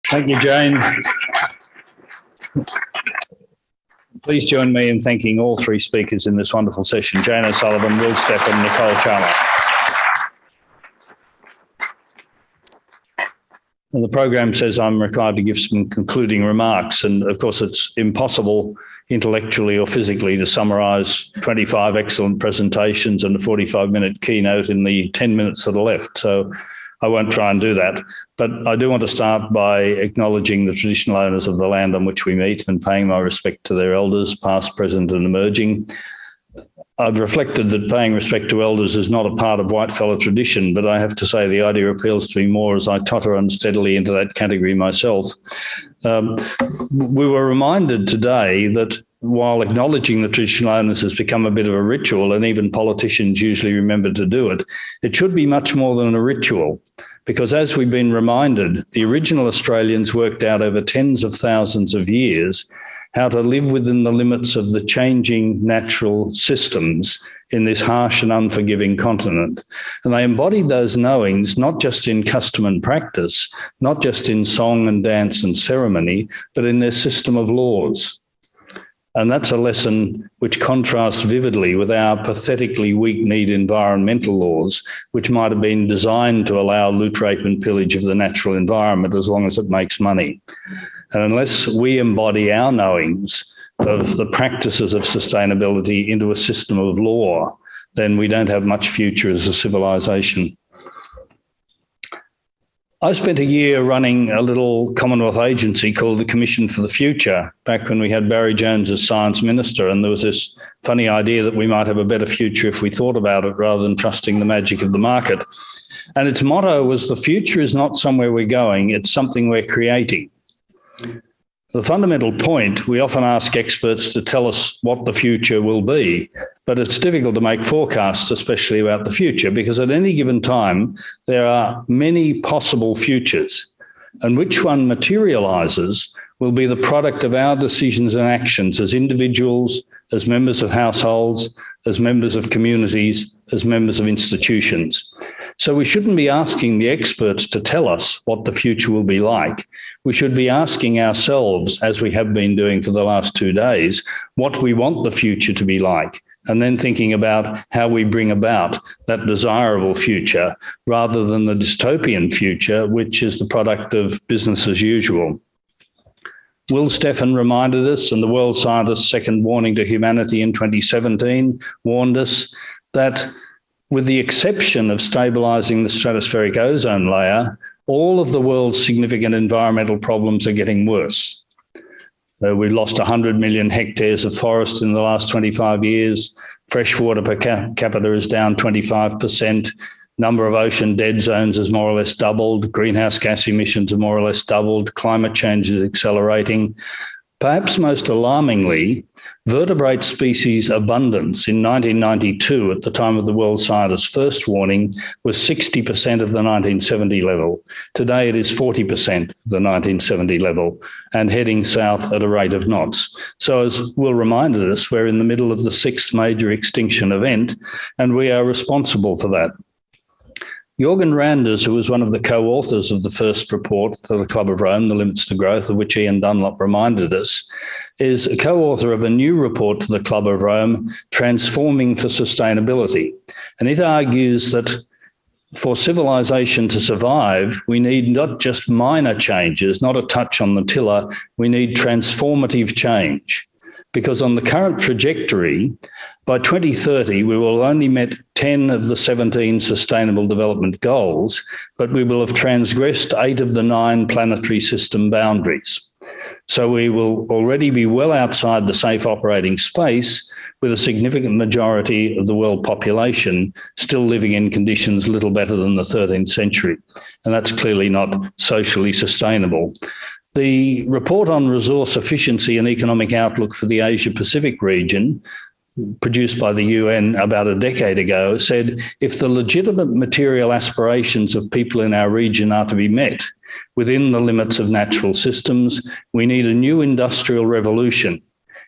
Thank you, Jane. Please join me in thanking all three speakers in this wonderful session, Jane O'Sullivan, Will Stepp and Nicole Chalmer. And the program says I'm required to give some concluding remarks, and of course it's impossible intellectually or physically to summarise 25 excellent presentations and a 45-minute keynote in the 10 minutes that are left. So I won't try and do that. But I do want to start by acknowledging the traditional owners of the land on which we meet and paying my respect to their elders, past, present and emerging. I've reflected that paying respect to elders is not a part of whitefella tradition, but I have to say the idea appeals to me more as I totter unsteadily into that category myself. We were reminded today that while acknowledging the traditional owners has become a bit of a ritual, and even politicians usually remember to do it, it should be much more than a ritual. Because as we've been reminded, the original Australians worked out over tens of thousands of years how to live within the limits of the changing natural systems in this harsh and unforgiving continent. And they embodied those knowings not just in custom and practice, not just in song and dance and ceremony, but in their system of laws. And that's a lesson which contrasts vividly with our pathetically weak-kneed environmental laws, which might have been designed to allow loot, rape and pillage of the natural environment as long as it makes money. And unless we embody our knowings of the practices of sustainability into a system of law, then we don't have much future as a civilization. I spent a year running a little Commonwealth agency called the Commission for the Future, back when we had Barry Jones as Science Minister, and there was this funny idea that we might have a better future if we thought about it rather than trusting the magic of the market. And its motto was, the future is not somewhere we're going, it's something we're creating. The fundamental point, we often ask experts to tell us what the future will be, but it's difficult to make forecasts, especially about the future, because at any given time, there are many possible futures, and which one materialises will be the product of our decisions and actions as individuals, as members of households, as members of communities, as members of institutions. So we shouldn't be asking the experts to tell us what the future will be like. We should be asking ourselves, as we have been doing for the last 2 days, what we want the future to be like, and then thinking about how we bring about that desirable future rather than the dystopian future, which is the product of business as usual. Will Steffen reminded us, and the world scientist's second warning to humanity in 2017 warned us that with the exception of stabilising the stratospheric ozone layer, all of the world's significant environmental problems are getting worse. We've lost 100 million hectares of forest in the last 25 years. Freshwater per capita is down 25%. Number of ocean dead zones has more or less doubled. Greenhouse gas emissions have more or less doubled. Climate change is accelerating. Perhaps most alarmingly, vertebrate species abundance in 1992, at the time of the world scientist's first warning, was 60% of the 1970 level. Today it is 40% of the 1970 level and heading south at a rate of knots. So as Will reminded us, we're in the middle of the 6th major extinction event, and we are responsible for that. Jorgen Randers, who was one of the co-authors of the first report to the Club of Rome, The Limits to Growth, of which Ian Dunlop reminded us, is a co-author of a new report to the Club of Rome, Transforming for Sustainability. And it argues that for civilization to survive, we need not just minor changes, not a touch on the tiller, we need transformative change. Because on the current trajectory, by 2030, we will have only met 10 of the 17 Sustainable Development Goals, but we will have transgressed 8 of the 9 planetary system boundaries. So we will already be well outside the safe operating space, with a significant majority of the world population still living in conditions little better than the 13th century. And that's clearly not socially sustainable. The report on resource efficiency and economic outlook for the Asia-Pacific region, produced by the UN about a decade ago, said if the legitimate material aspirations of people in our region are to be met within the limits of natural systems, we need a new industrial revolution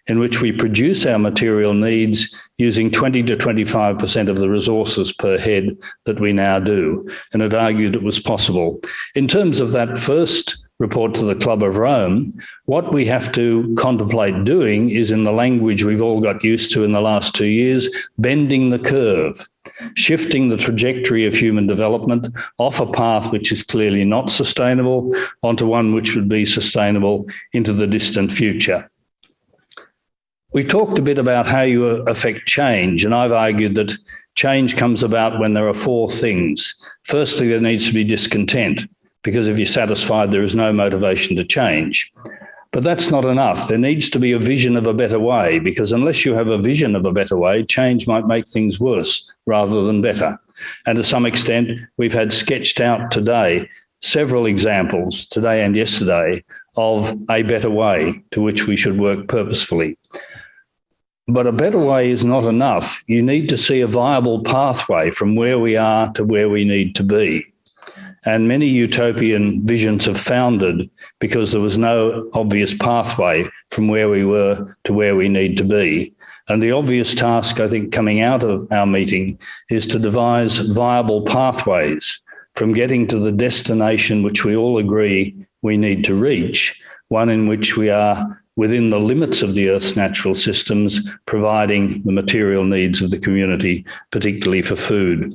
in which we produce our material needs using 20 to 25% of the resources per head that we now do. And it argued it was possible. In terms of that first report to the Club of Rome. What we have to contemplate doing is, in the language we've all got used to in the last 2 years, bending the curve, shifting the trajectory of human development off a path which is clearly not sustainable onto one which would be sustainable into the distant future. We've talked a bit about how you affect change, and I've argued that change comes about when there are four things. Firstly, there needs to be discontent, because if you're satisfied, there is no motivation to change. But that's not enough. There needs to be a vision of a better way, because unless you have a vision of a better way, change might make things worse rather than better. And to some extent, we've had sketched out today several examples, today and yesterday, of a better way to which we should work purposefully. But a better way is not enough. You need to see a viable pathway from where we are to where we need to be. And many utopian visions have foundered because there was no obvious pathway from where we were to where we need to be. And the obvious task, I think, coming out of our meeting is to devise viable pathways from getting to the destination which we all agree we need to reach, one in which we are within the limits of the Earth's natural systems, providing the material needs of the community, particularly for food.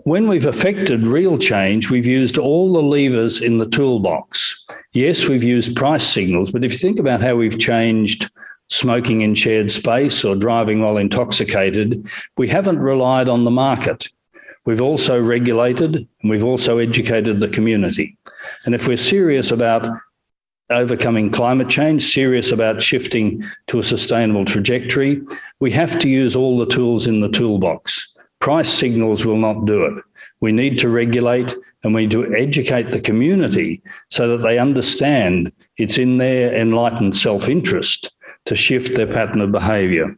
When we've effected real change, we've used all the levers in the toolbox. Yes, we've used price signals, but if you think about how we've changed smoking in shared space or driving while intoxicated, we haven't relied on the market. We've also regulated and we've also educated the community. And if we're serious about overcoming climate change, serious about shifting to a sustainable trajectory, we have to use all the tools in the toolbox. Price signals will not do it. We need to regulate and we need to educate the community so that they understand it's in their enlightened self-interest to shift their pattern of behaviour.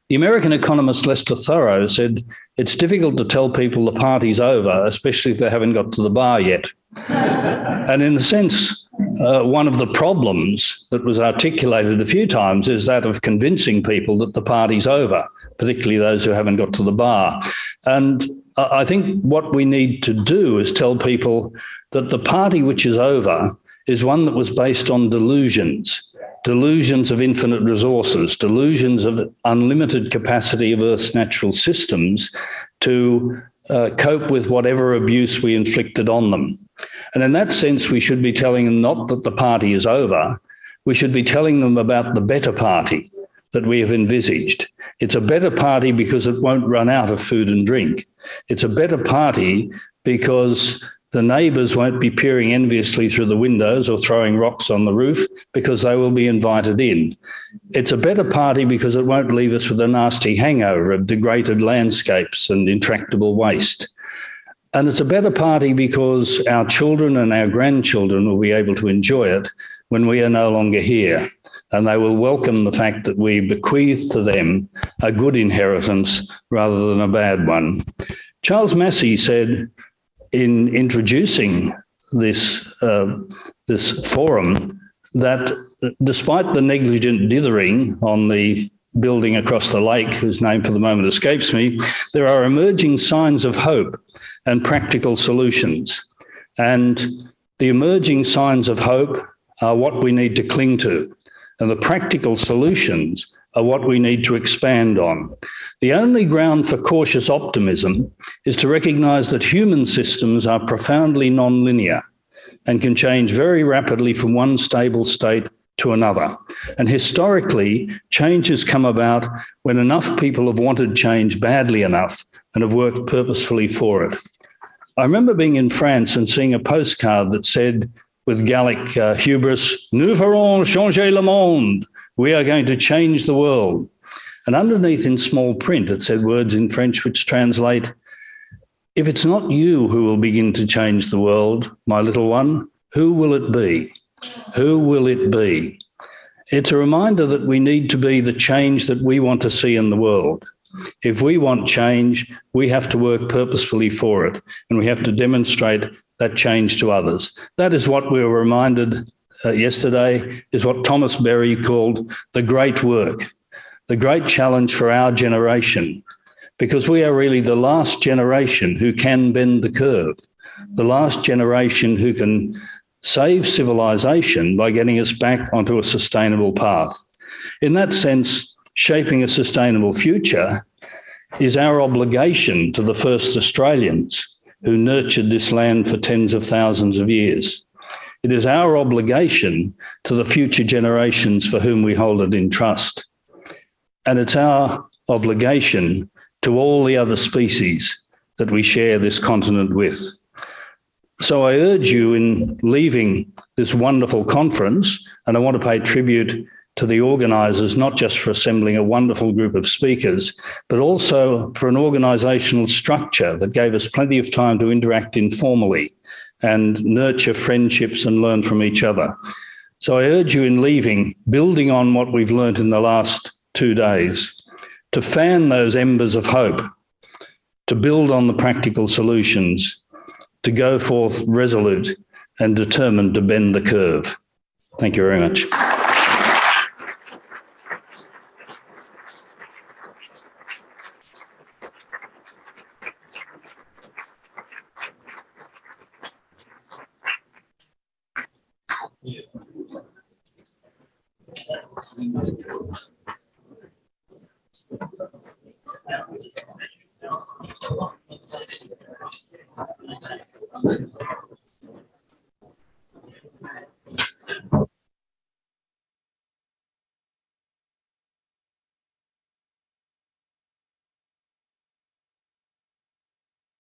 The American economist Lester Thurow said, it's difficult to tell people the party's over, especially if they haven't got to the bar yet. And in a sense, one of the problems that was articulated a few times is that of convincing people that the party's over, particularly those who haven't got to the bar. And I think what we need to do is tell people that the party which is over is one that was based on delusions of infinite resources, delusions of unlimited capacity of Earth's natural systems to cope with whatever abuse we inflicted on them. And in that sense, we should be telling them not that the party is over, we should be telling them about the better party that we have envisaged. It's a better party because it won't run out of food and drink. It's a better party because the neighbours won't be peering enviously through the windows or throwing rocks on the roof because they will be invited in. It's a better party because it won't leave us with a nasty hangover of degraded landscapes and intractable waste. And it's a better party because our children and our grandchildren will be able to enjoy it when we are no longer here. And they will welcome the fact that we bequeath to them a good inheritance rather than a bad one. Charles Massey said in introducing this forum that despite the negligent dithering on the building across the lake, whose name for the moment escapes me, there are emerging signs of hope and practical solutions. And the emerging signs of hope are what we need to cling to. And the practical solutions are what we need to expand on. The only ground for cautious optimism is to recognise that human systems are profoundly non-linear and can change very rapidly from one stable state to another. And historically, change has come about when enough people have wanted change badly enough and have worked purposefully for it. I remember being in France and seeing a postcard that said, with Gallic hubris, "Nous ferons changer le monde." We are going to change the world. And underneath in small print, it said words in French which translate, if it's not you who will begin to change the world, my little one, who will it be? Who will it be? It's a reminder that we need to be the change that we want to see in the world. If we want change, we have to work purposefully for it, and we have to demonstrate that change to others. That is what we were reminded yesterday, is what Thomas Berry called the great work, the great challenge for our generation, because we are really the last generation who can bend the curve, the last generation who can save civilization by getting us back onto a sustainable path. In that sense, shaping a sustainable future is our obligation to the first Australians who nurtured this land for tens of thousands of years. It is our obligation to the future generations for whom we hold it in trust. And it's our obligation to all the other species that we share this continent with. So I urge you in leaving this wonderful conference, and I want to pay tribute to the organisers, not just for assembling a wonderful group of speakers, but also for an organisational structure that gave us plenty of time to interact informally and nurture friendships and learn from each other. So I urge you in leaving, building on what we've learnt in the last 2 days, to fan those embers of hope, to build on the practical solutions, to go forth resolute and determined to bend the curve. Thank you very much.